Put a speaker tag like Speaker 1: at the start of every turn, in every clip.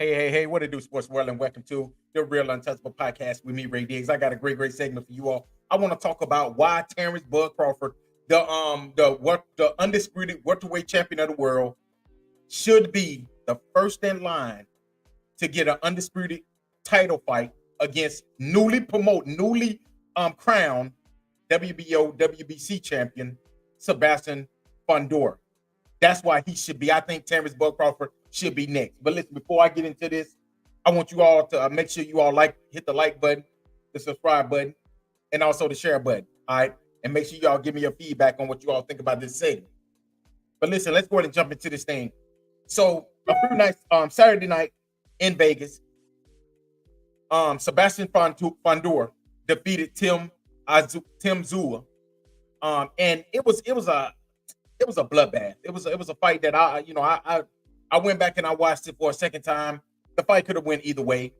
Speaker 1: Hey, what it do, sports world, and welcome to the Real Untouchable Podcast with me, Ray Diggs. I got a great segment for you all. I want to talk about why Terrence Bud Crawford, the undisputed welterweight champion of the world, should be the first in line to get an undisputed title fight against newly crowned WBO WBC champion Sebastian Fundora. That's why he should be. I think Terrence Bud Crawford should be next. But listen, before I get into this, I want you all to make sure you all hit the like button, the subscribe button, and also the share button. All right, and make sure y'all give me your feedback on what you all think about this segment. But listen, let's go ahead and jump into this thing. So a few nights, Saturday night in Vegas, Sebastian Fundora defeated Tim Zua, and it was a bloodbath. It was a fight that I went back and I watched it for a second time. The fight could have went either way.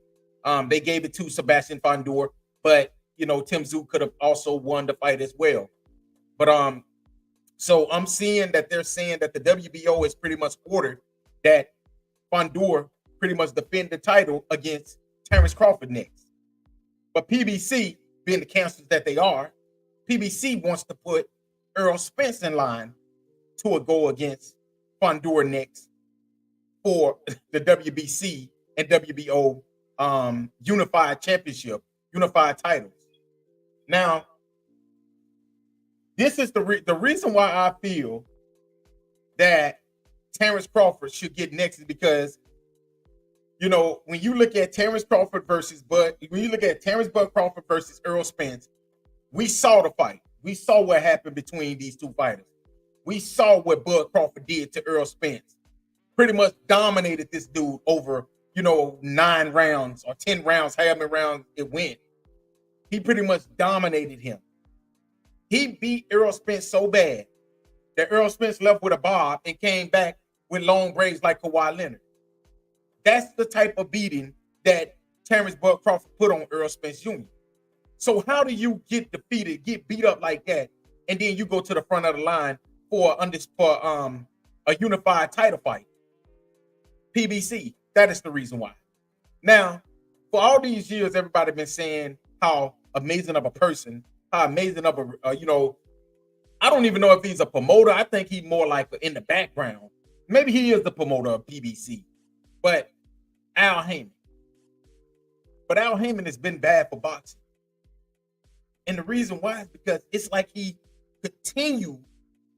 Speaker 1: They gave it to Sebastian Fundora, but Tim Zua could have also won the fight as well. But so I'm seeing that they're saying that the WBO has pretty much ordered that Fundora pretty much defend the title against Terrence Crawford next. But PBC, being the cancers that they are, PBC wants to put Errol Spence in line to a go against Fundora next for the WBC and WBO unified titles. Now, this is the reason why I feel that Terrence Crawford should get next is because, when you look at Terrence Bud Crawford versus Errol Spence, we saw the fight. We saw what happened between these two fighters. We saw what Bud Crawford did to Errol Spence. Pretty much dominated this dude over, 9 rounds or 10 rounds, however many rounds it went. He pretty much dominated him. He beat Errol Spence so bad that Errol Spence left with a bob and came back with long braids like Kawhi Leonard. That's the type of beating that Terrence Bud Crawford put on Errol Spence Jr. So how do you get defeated, get beat up like that, and then you go to the front of the line for a unified title fight? PBC, that is the reason why. Now, for all these years, everybody been saying how amazing of a person, how amazing of I don't even know if he's a promoter. I think he's more like in the background. Maybe he is the promoter of PBC, but Al Heyman. But Al Heyman has been bad for boxing. And the reason why is because it's like he continue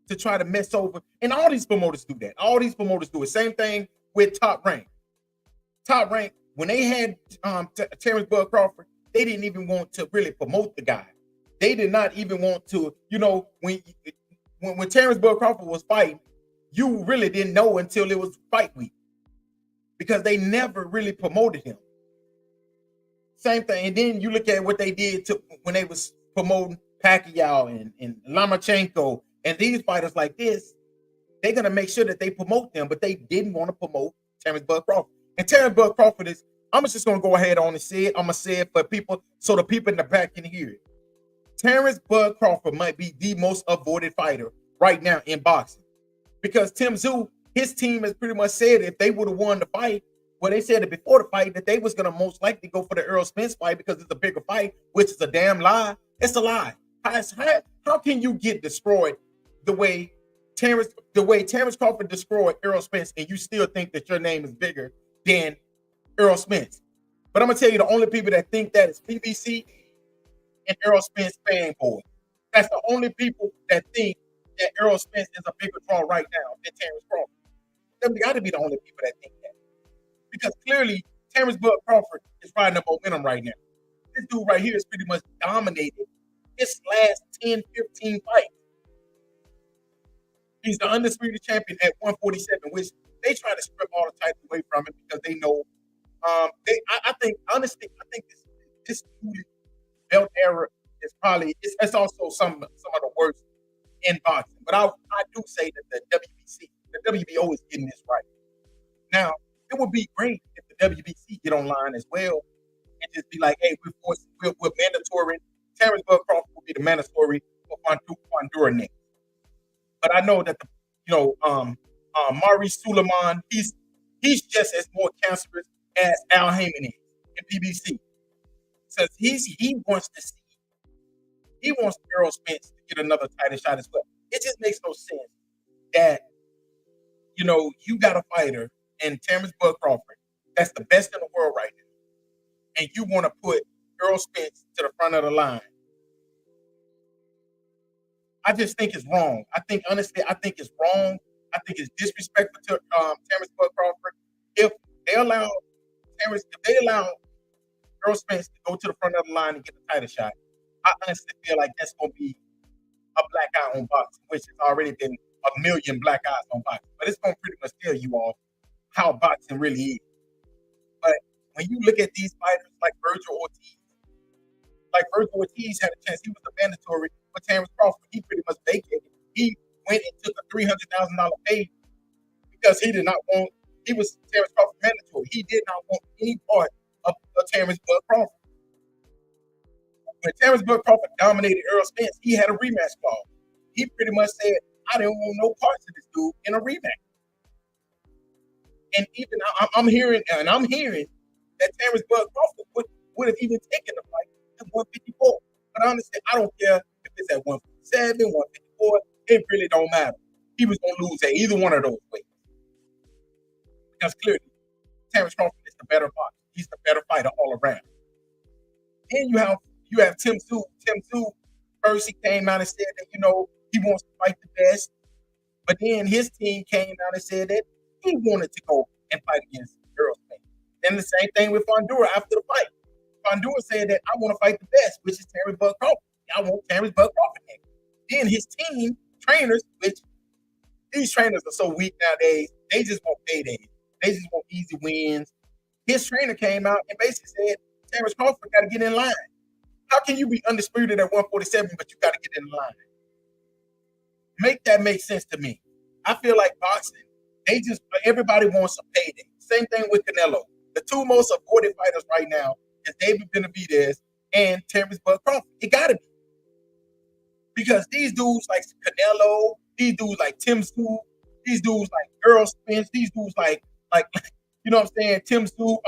Speaker 1: to try to mess over. And all these promoters do that. All these promoters do it. Same thing with Top Rank. Top Rank, when they had Terrence Bud Crawford, they didn't even want to really promote the guy. They did not even want to, when Terrence Bud Crawford was fighting, you really didn't know until it was fight week because they never really promoted him. Same thing. And then you look at what they did when they was promoting Pacquiao and Lomachenko and these fighters like this. They're going to make sure that they promote them, but they didn't want to promote Terrence Bud Crawford. And Terrence Bud Crawford I'm just going to go ahead on and say it. I'm going to say it for people so the people in the back can hear it. Terrence Bud Crawford might be the most avoided fighter right now in boxing because Tim Zua, his team has pretty much said if they would have won the fight, well, they said it before the fight that they was going to most likely go for the Errol Spence fight because it's a bigger fight, which is a damn lie. It's a lie. How can you get destroyed the way Terrence Crawford destroyed Errol Spence and you still think that your name is bigger than Errol Spence? But I'm going to tell you the only people that think that is PBC and Errol Spence fanboy. That's the only people that think that Errol Spence is a bigger draw right now than Terrence Crawford. They got to be the only people that think that. Because clearly, Terrence Bud Crawford is riding the momentum right now. This dude right here is pretty much dominated his last 10, 15 fights. He's the undisputed champion at 147, which they try to strip all the titles away from him because they know. I think this belt era is probably it's also some of the worst in boxing. But I do say that the WBO is getting this right. Now, it would be great if the WBC get online as well and just be like, hey, we're mandatory. Terrence Bud Crawford will be the mandatory for Fundora next. But I know that Maurice Suleiman, he's just as more cancerous as Al Heyman is in PBC. Says he wants to see, he wants Errol Spence to get another title shot as well. It just makes no sense that, you know, you got a fighter in Terrence Bud Crawford that's the best in the world right now, and you want to put Errol Spence to the front of the line. I just think it's wrong. I think, honestly, I think it's wrong. I think it's disrespectful to Terrence Bud Crawford. If they allow Errol Spence to go to the front of the line and get the title shot, I honestly feel like that's going to be a black eye on boxing, which has already been a million black eyes on boxing. But it's going to pretty much tell you all how boxing really is. But when you look at these fighters like Virgil Ortiz had a chance. He was a mandatory for Terrence Crawford. He pretty much vacated. He went and took a $300,000 pay because he did not want. He was Terrence Crawford mandatory. He did not want any part of Terrence Bud Crawford. When Terrence Bud Crawford dominated Errol Spence, he had a rematch clause. He pretty much said, "I didn't want no parts of this dude in a rematch." And even I'm hearing that Terrence Bud Crawford would have even taken the fight at 154. But honestly, I don't care if it's at 157, 154. It really don't matter. He was going to lose at either one of those weights. Because clearly, Terrence Crawford is the better boxer. He's the better fighter all around. And you have Tim Tszyu. Tim Tszyu first he came out and said that, you know, he wants to fight the best. But then his team came out and said that he wanted to go and fight against Errol Spence. And the same thing with Fundora after the fight. Fundora said that I want to fight the best, which is Terrence Bud Crawford. I want Terrence Bud Crawford next. Then his team trainers, which these trainers are so weak nowadays, they just want paydays. They just want easy wins. His trainer came out and basically said, Terrence Crawford got to get in line. How can you be undisputed at 147, but you got to get in line? Make that make sense to me. I feel like boxing, everybody wants a payday. Same thing with Canelo. The two most avoided fighters right now is David Benavidez and Terrence Bud Crawford. It got to be. Because these dudes like Canelo, these dudes like Tim Tszyu, these dudes like Errol Spence, these dudes like you know what I'm saying, Tim Tszyu,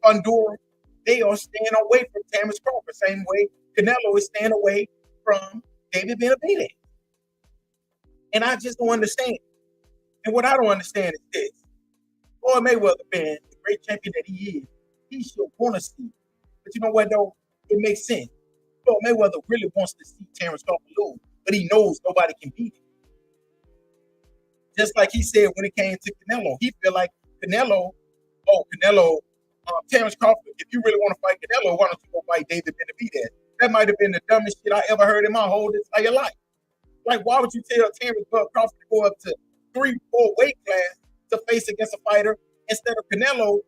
Speaker 1: Fundora, they are staying away from Terrence Crawford. Same way Canelo is staying away from David Benavidez. And I just don't understand. And what I don't understand is this. Floyd Mayweather, being the great champion that he is, he should want to see. But you know what, though? It makes sense. Floyd Mayweather really wants to see Terrence Crawford lose, but he knows nobody can beat him. Just like he said when it came to Canelo. He feel like Terrence Crawford, if you really want to fight Canelo, why don't you go fight David Benavidez? That might have been the dumbest shit I ever heard in my whole entire life. Like, why would you tell Terrence Bud Crawford to go up to 3-4 weight class to face against a fighter instead of Canelo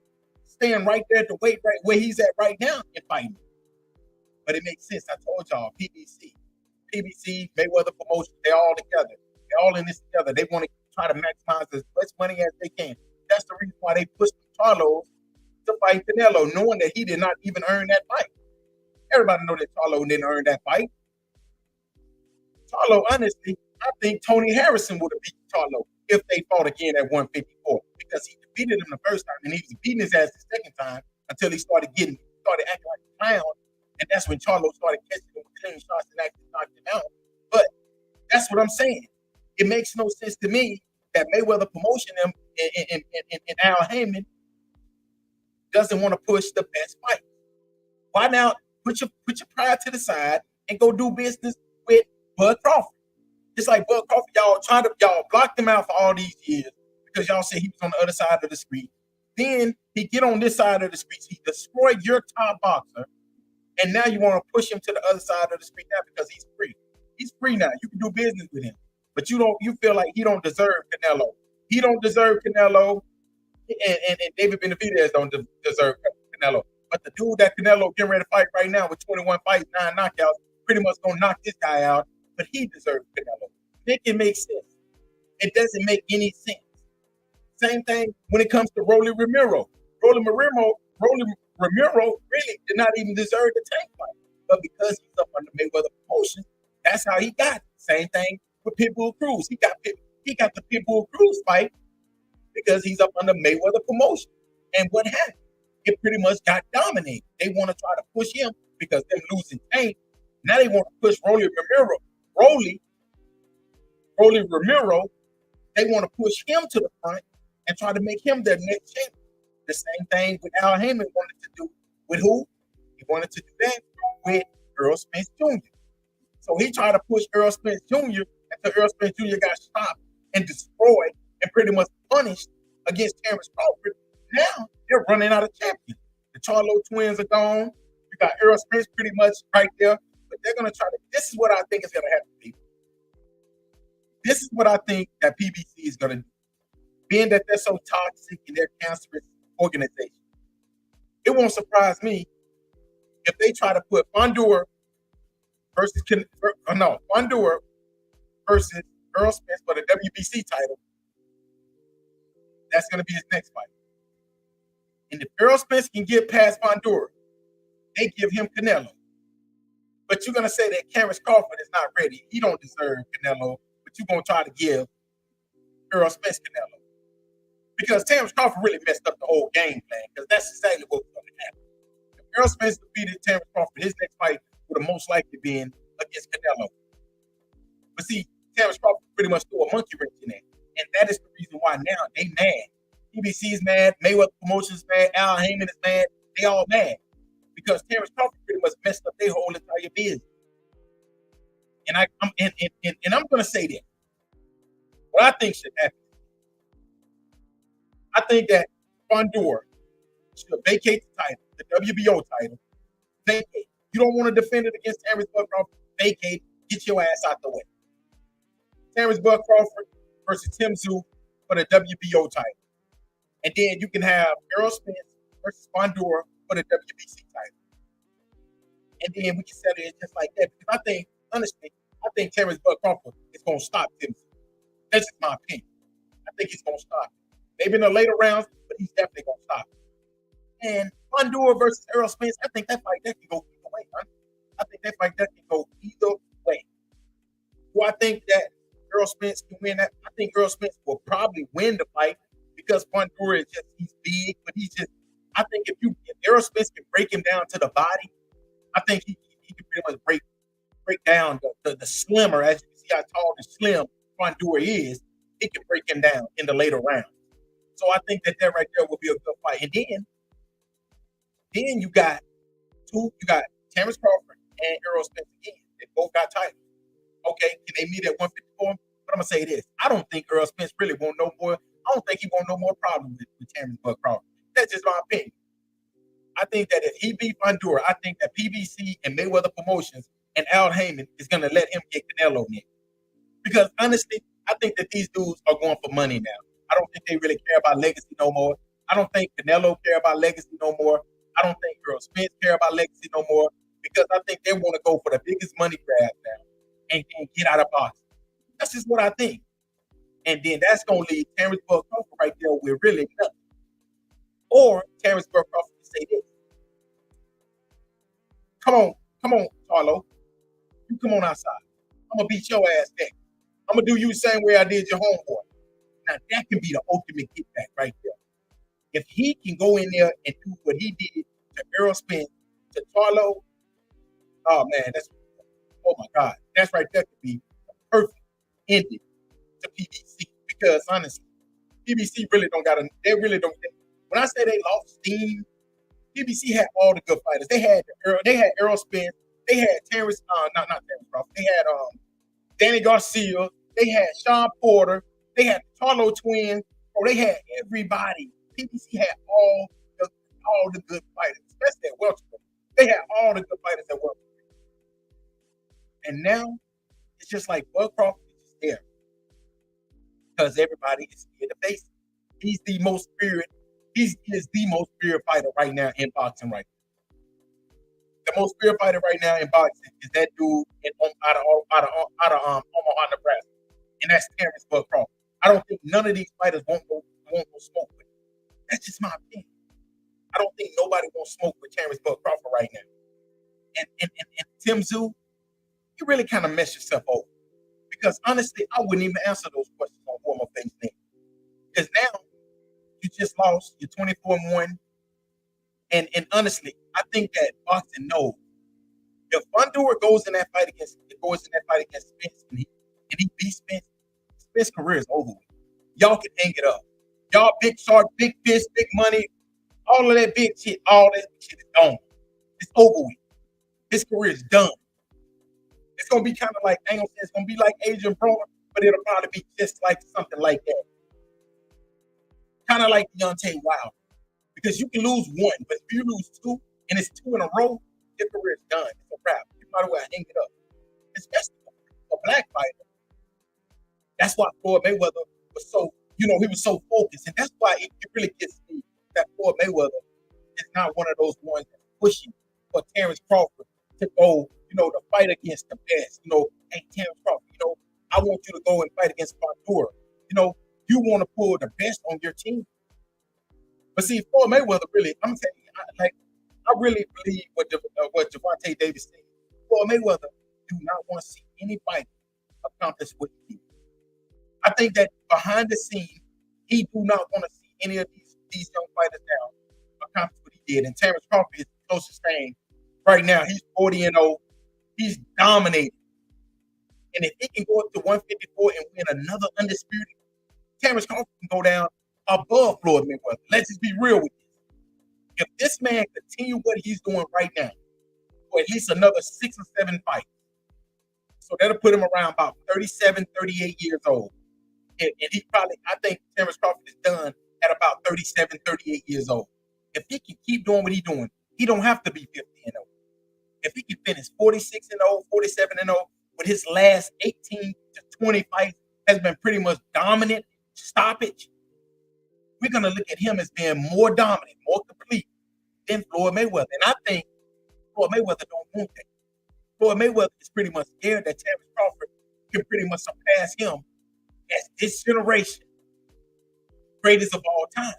Speaker 1: staying right there at the weight right where he's at right now and fighting? But it makes sense. I told y'all, PBC, Mayweather Promotion, they're all together. They're all in this together. They want to try to maximize as much money as they can. That's the reason why they pushed Charlo to fight Canelo, knowing that he did not even earn that fight. Everybody know that Charlo didn't earn that fight. Charlo, honestly, I think Tony Harrison would have beat Charlo if they fought again at 154 because he defeated him the first time and he was beating his ass the second time until he started acting like a clown. And that's when Charlo started catching him with clean shots and actually knocked him out. But that's what I'm saying. It makes no sense to me that Mayweather Promotion and Al Heyman doesn't want to push the best fight. Why now put your pride to the side and go do business with Bud Crawford? It's like Bud Crawford, y'all blocked him out for all these years because y'all said he was on the other side of the street. Then he get on this side of the street. He destroyed your top boxer. And now you want to push him to the other side of the street now because he's free. He's free now. You can do business with him. But you feel like he don't deserve Canelo. He don't deserve Canelo. And David Benavidez don't deserve Canelo. But the dude that Canelo getting ready to fight right now with 21 fights, 9 knockouts, pretty much gonna knock this guy out. But he deserves Canelo. Make it make sense. It doesn't make any sense. Same thing when it comes to Rolly Romero. Rolly Romero really did not even deserve the tank fight. But because he's up under Mayweather Promotion, that's how he got it. Same thing with Pitbull Cruz. He got the Pitbull Cruz fight because he's up under Mayweather Promotion. And what happened? it pretty much got dominated. They want to try to push him because them losing Tank. Now they want to push Rolly Romero. Rolly Romero, they want to push him to the front and try to make him their next champion. The same thing with Al Heyman wanted to do with who? He wanted to do that with Earl Spence Jr. So he tried to push Earl Spence Jr. until Earl Spence Jr. got stopped and destroyed and pretty much punished against Terrence Crawford. Now they're running out of champions. The Charlo twins are gone. You got Earl Spence pretty much right there. But they're going to try to, this is what I think is going to happen, people. This is what I think that PBC is going to do. Being that they're so toxic and they're cancerous organization, it won't surprise me if they try to put Fundora versus Earl Spence for the WBC title. That's going to be his next fight. And if Earl Spence can get past Fundora, they give him Canelo. But you're going to say that Terrence Crawford is not ready. He don't deserve Canelo, but you're going to try to give Earl Spence Canelo. Because Terrence Crawford really messed up the whole game plan, because that's exactly what was going to happen. If Earl Spence defeated Terrence Crawford, his next fight would have most likely been against Canelo. But see, Terrence Crawford pretty much threw a monkey wrench in that. And that is the reason why now they mad. PBC is mad, Mayweather Promotions is mad, Al Heyman is mad. They all mad. Because Terrence Crawford pretty much messed up their whole entire business. And I'm going to say this. What I think should happen, I think that Fundora should vacate the title, the WBO title. Vacate. You don't want to defend it against Terrence Bud Crawford. Vacate. Get your ass out the way. Terrence Bud Crawford versus Tim Tszyu for the WBO title. And then you can have Earl Spence versus Fundora for the WBC title. And then we can settle it just like that. Because I think, honestly, Terrence Bud Crawford is going to stop Tim Tszyu. That's just my opinion. I think he's going to stop him. Maybe in the later rounds, but he's definitely going to stop him. And Fundora versus Earl Spence, I think that fight that can go either way, man. I think that fight that can go either way. Do I think that Earl Spence can win that? I think Earl Spence will probably win the fight because Fundora is just, he's big, but he's just, I think if Earl Spence can break him down to the body, I think he can pretty much break down the slimmer, as you can see how tall and slim Fundora is, he can break him down in the later rounds. So I think that right there will be a good fight. And then you got Terrence Crawford and Earl Spence again. They both got titles. Okay, can they meet at 154? But I'm gonna say this: I don't think Earl Spence really won't no more. I don't think he won't no more problems with Terrence Bud Crawford. That's just my opinion. I think that if he beat Fundora, I think that PBC and Mayweather Promotions and Al Heyman is gonna let him get Canelo next. Because honestly, I think that these dudes are going for money now. I don't think they really care about legacy no more. I don't think Canelo care about legacy no more. I don't think Earl Spence care about legacy no more. Because I think they want to go for the biggest money grab now and get out of boxing. That's just what I think. And then that's going to leave Terrence Bud Crawford right there with really nothing. Or Terrence Bud Crawford can say this. Come on, Charlo. You come on outside. I'm going to beat your ass next. I'm going to do you the same way I did your homeboy. Now, that can be the ultimate get back right there. If he can go in there and do what he did to Earl Spence, to Charlo, oh, man, oh, my God. That's right there could be a perfect ending to PBC. Because, honestly, PBC really don't got when I say they lost steam, PBC had all the good fighters. They had Earl Spence. They had Terrence, not Terrence Crawford. They had Danny Garcia. They had Sean Porter. They had the Charlo twins. They had everybody. PBC had all the good fighters, especially at welterweight. They had all the good fighters at welterweight. And now it's just like Bud Crawford is just there because everybody is scared to face him. He is the most spirit fighter right now in boxing right now. The most spirit fighter right now in boxing is that dude out of Omaha, Nebraska, and that's Terrence Bud Crawford. I don't think none of these fighters won't go smoke with him. That's just my opinion. I don't think nobody wants smoke with Terrence Bud Crawford right now. And Tim Tszyu, you really kind of mess yourself over. Because honestly, I wouldn't even answer those questions on who I'm going to face next. Because now, you just lost. You're 24-1. And honestly, I think that boxing knows if Fundora goes in that fight against Spence and he beats Spence, Spence's career is over with. Y'all can hang it up. Y'all big shark, big fish, big money, all of that big shit, all that shit is gone. It's over with. His career is done. It's gonna be kind of like, I ain't gonna say it's gonna be like Adrian Broner, but it'll probably be just like something like that. Kind of like Deontay Wilder. Because you can lose one, but if you lose two and it's two in a row, your career is done. It's a wrap. You might as well hang it up. Especially a black fighter. That's why Floyd Mayweather was so, he was so focused. And that's why it really gets me that Floyd Mayweather is not one of those ones that's pushing for Terrence Crawford to go, to fight against the best. Hey, Terrence Crawford, I want you to go and fight against Fundora. You want to pull the best on your team. But see, Floyd Mayweather really, I'm telling you, I really believe what Gervonta Davis said. Floyd Mayweather do not want to see anybody accomplish what he did. I think that behind the scene, he do not want to see any of these young fighters now accomplish what he did. And Terrence Crawford is the closest thing right now. He's 40-0. He's dominating. And if he can go up to 154 and win another undisputed, Terrence Crawford can go down above Floyd Mayweather. Let's just be real with this. If this man continue what he's doing right now for at least another 6 or 7 fights, so that'll put him around about 37, 38 years old. And he probably, I think Terrence Crawford is done at about 37, 38 years old. If he can keep doing what he's doing, he don't have to be 50-0. If he can finish 46-0, 47-0, with his last 18 to 20 fights has been pretty much dominant stoppage, we're going to look at him as being more dominant, more complete than Floyd Mayweather. And I think Floyd Mayweather don't want that. Floyd Mayweather is pretty much scared that Terrence Crawford can pretty much surpass him as this generation greatest of all time.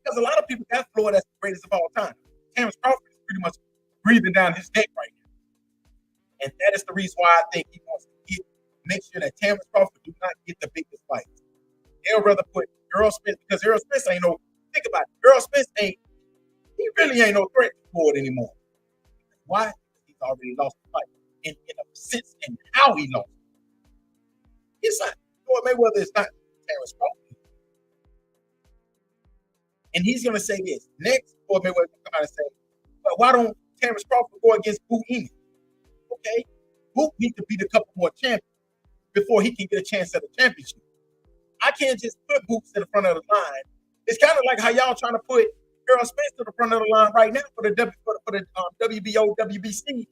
Speaker 1: Because a lot of people got Floyd as the greatest of all time. Terrence Crawford is pretty much breathing down his neck right now. And that is the reason why I think he wants to make sure that Terrence Crawford do not get the biggest fights. They'll rather put Errol Spence, because Errol Spence ain't no, think about it, Errol Spence he really ain't no threat to Floyd anymore. Why? He's already lost the fight in a sense and how he lost it. It's not, Floyd Mayweather is not Terrence Crawford. And he's going to say this. Next, Floyd Mayweather will come out and say, but why don't Terrence Crawford go against Boot Ennis? Okay, Boot needs to beat a couple more champions before he can get a chance at a championship. I can't just put Boots to the front of the line. It's kind of like how y'all trying to put Errol Spence to the front of the line right now for the WBO, WBC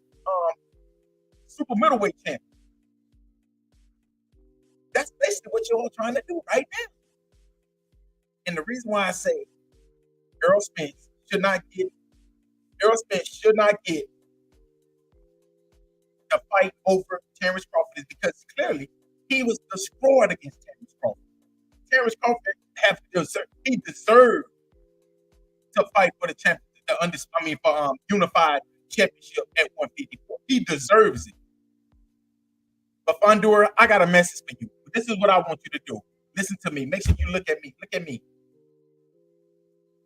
Speaker 1: super middleweight champion. That's basically what you're all trying to do right now. And the reason why I say Errol Spence should not get a fight over Terrence Crawford is because clearly he was destroyed against Terrence Crawford. Terrence Crawford deserved to fight for the championship, for unified championship at 154. He deserves it. But Fundora, I got a message for you. This is what I want you to do. Listen to me. Make sure you look at me. Look at me.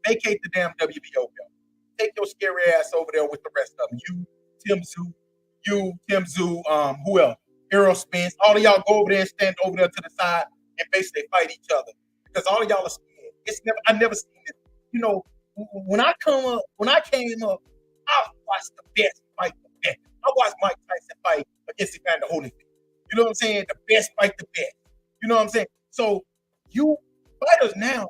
Speaker 1: Vacate the damn WBO belt. Take your scary ass over there with the rest of them. Tim Tszyu, who else? Errol Spence. All of y'all go over there and stand over there to the side and basically fight each other. Because all of y'all are scared. I never seen this. When I came up, I watched the best fight the best. I watched Mike Tyson fight against Evander Holyfield. You know what I'm saying? The best fight the best. You know what I'm saying? So you fighters now,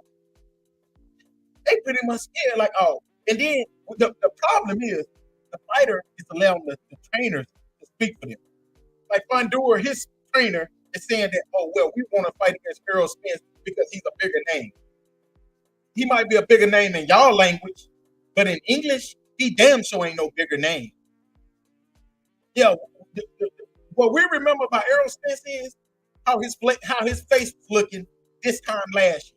Speaker 1: they pretty much scared like, oh. And then the problem is the fighter is allowing the trainers to speak for them. Like Fundora, his trainer is saying that, oh, well, we want to fight against Errol Spence because he's a bigger name. He might be a bigger name in y'all language, but in English, he damn sure ain't no bigger name. Yeah, what we remember about Errol Spence is how his face was looking this time last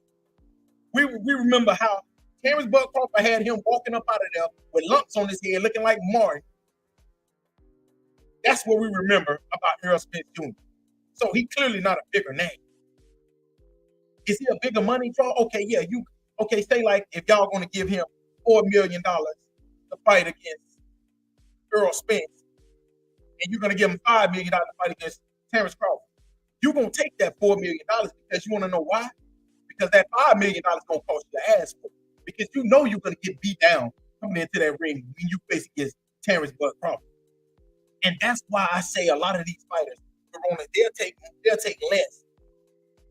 Speaker 1: year. We remember how Terrence Bud Crawford had him walking up out of there with lumps on his head, looking like Martin. That's what we remember about Errol Spence Jr. So he clearly not a bigger name. Is he a bigger money draw? Okay, yeah, say like if y'all going to give him $4 million to fight against Earl Spence, and you're going to give him $5 million to fight against Terrence Crawford. You're going to take that $4 million because you want to know why? Because that $5 million is going to cost you your ass for it. Because you know you're going to get beat down coming into that ring when you face against Terrence Bud Crawford. And that's why I say a lot of these fighters, they'll take less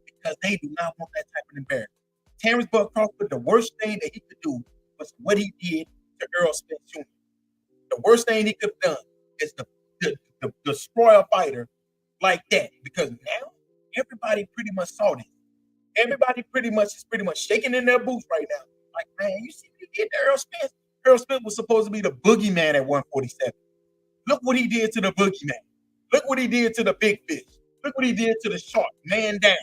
Speaker 1: because they do not want that type of embarrassment. Terrence Bud Crawford, the worst thing that he could do was what he did to Earl Spence Jr. The worst thing he could have done is to destroy a fighter like that, because now everybody pretty much saw this. Everybody is pretty much shaking in their boots right now. Like, man, you see what he did to Earl Spence? Earl Spence was supposed to be the boogeyman at 147. Look what he did to the boogeyman. Look what he did to the big fish. Look what he did to the shark. Man down.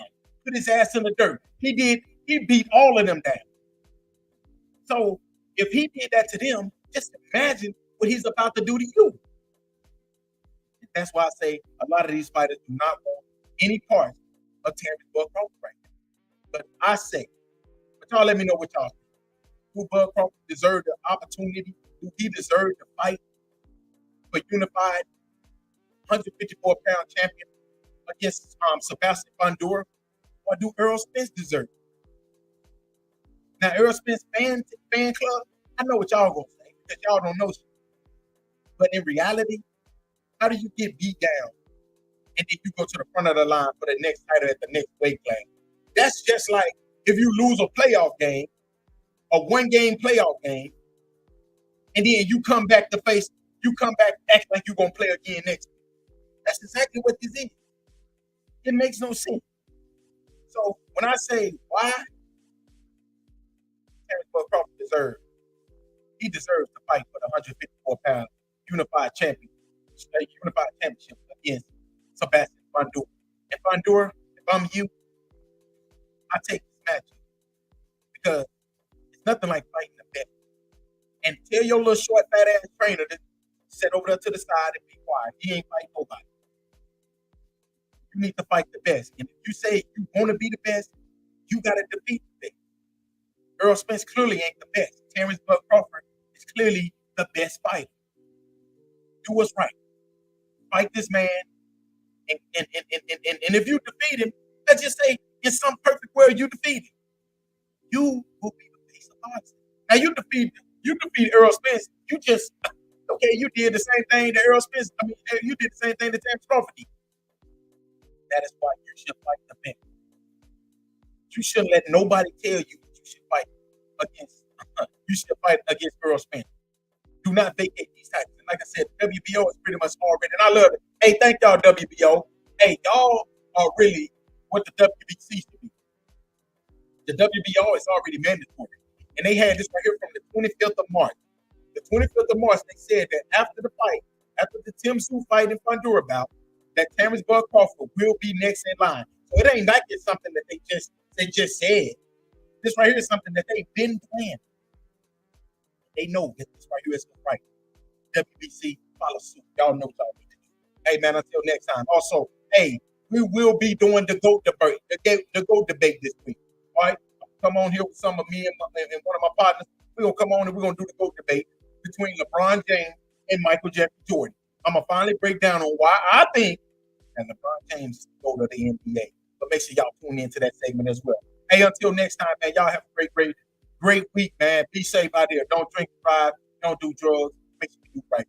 Speaker 1: Put his ass in the dirt. He beat all of them down. So if he did that to them, just imagine what he's about to do to you. That's why I say a lot of these fighters do not want any part of Terrence Bud Crawford right now. But I say, but y'all let me know what y'all think. Do Bud Crawford deserve the opportunity? Do he deserve to fight for unified 154-pound champion against Sebastian Fundora? Or do Earl Spence deserve it? Now, Earl Spence fan club, I know what y'all gonna say because y'all don't know shit. But in reality, how do you get beat down and then you go to the front of the line for the next title at the next weight class? That's just like if you lose a playoff game, a one-game playoff game, and then you come back act like you're gonna play again next week. That's exactly what this is. It makes no sense. So when I say why Terrence Bud Crawford deserves to fight for the 154-pound unified championship against Sebastian Fundora. And Fundora, if I'm you, I take this match because it's nothing like fighting the best. And tell your little short, fat ass trainer to sit over there to the side and be quiet. He ain't fighting nobody. You need to fight the best. And if you say you want to be the best, you got to defeat the best. Earl Spence clearly ain't the best. Terrence Bud Crawford is clearly the best fighter. Do what's right. Fight this man. And if you defeat him, let's just say in some perfect world you defeat him, you will be the face of boxing. Now you defeat Earl Spence. You did the same thing to Earl Spence. You did the same thing to Terrence Crawford did. That is why you should fight the best. You shouldn't let nobody tell you you should fight against. You should fight against Earl Spence. Do not vacate these titles. And like I said, WBO is pretty much already, and I love it. Hey, thank y'all, WBO. Hey, y'all are really what the WBC should be. The WBO is already mandatory. And they had this right here from the 25th of March. The 25th of March, they said that after the fight, after the Tim Tszyu fight in Fundora bout, that Terrence Bud Crawford will be next in line. So it ain't like it's something that they just said. This right here is something that they've been planning. They know that this right here is right. WBC, follow suit. Y'all know y'all need to do. Hey man, until next time. Also, hey, we will be doing the GOAT debate, the GOAT debate this week. All right, come on here with some of me and one of my partners. We're gonna come on and we're gonna do the GOAT debate between LeBron James and Michael Jeffrey Jordan. I'm gonna finally break down on why I think that LeBron James is the GOAT of the NBA. But make sure y'all tune into that segment as well. Hey, until next time, man, y'all have a great week, man. Be safe out there. Don't drink and drive. Don't do drugs. Make sure you do right.